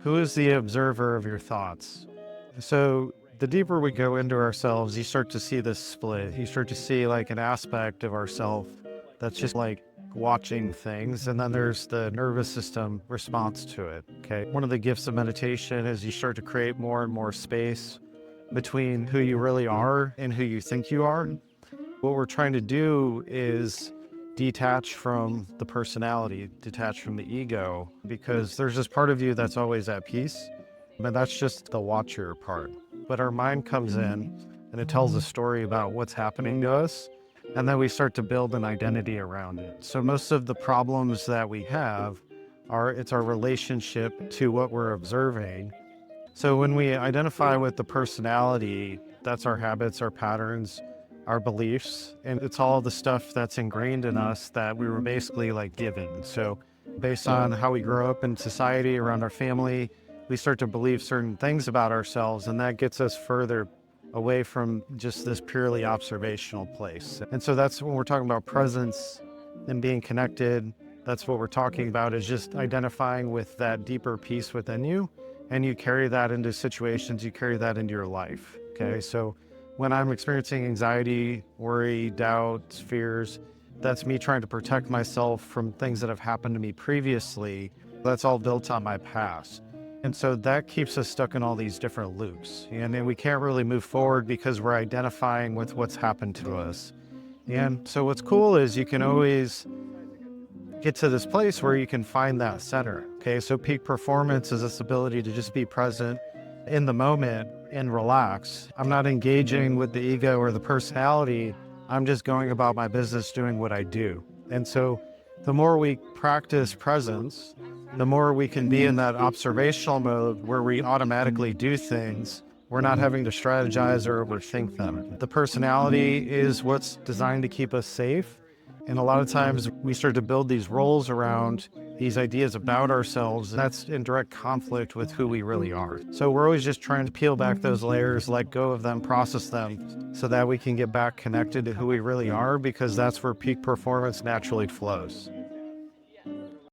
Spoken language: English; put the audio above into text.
Who is the observer of your thoughts? So the deeper we go into ourselves, you start to see this split. You start to see like an aspect of ourself that's just like watching things. And then there's the nervous system response to it. Okay. One of the gifts of meditation is you start to create more and more space between who you really are and who you think you are. What we're trying to do is detach from the personality, detach from the ego, because there's this part of you that's always at peace, but that's just the watcher part. But our mind comes in and it tells a story about what's happening to us, and then we start to build an identity around it. So most of the problems that we have it's our relationship to what we're observing. So when we identify with the personality, that's our habits, our patterns, our beliefs, and it's all the stuff that's ingrained in us that we were basically like given. So based on how we grow up in society, around our family, we start to believe certain things about ourselves, and that gets us further away from just this purely observational place. And so that's when we're talking about presence and being connected. That's what we're talking about, is just identifying with that deeper peace within you. And you carry that into situations, you carry that into your life. Okay. So when I'm experiencing anxiety, worry, doubt, fears, that's me trying to protect myself from things that have happened to me previously. That's all built on my past. And so that keeps us stuck in all these different loops. And then we can't really move forward because we're identifying with what's happened to us. And so what's cool is you can always get to this place where you can find that center. Okay. So peak performance is this ability to just be present in the moment and relax. I'm not engaging with the ego or the personality. I'm just going about my business doing what I do. And so the more we practice presence, the more we can be in that observational mode where we automatically do things. We're not having to strategize or overthink them. The personality is what's designed to keep us safe. And a lot of times we start to build these roles around these ideas about ourselves, and that's in direct conflict with who we really are. So we're always just trying to peel back those layers, let go of them, process them, so that we can get back connected to who we really are, because that's where peak performance naturally flows.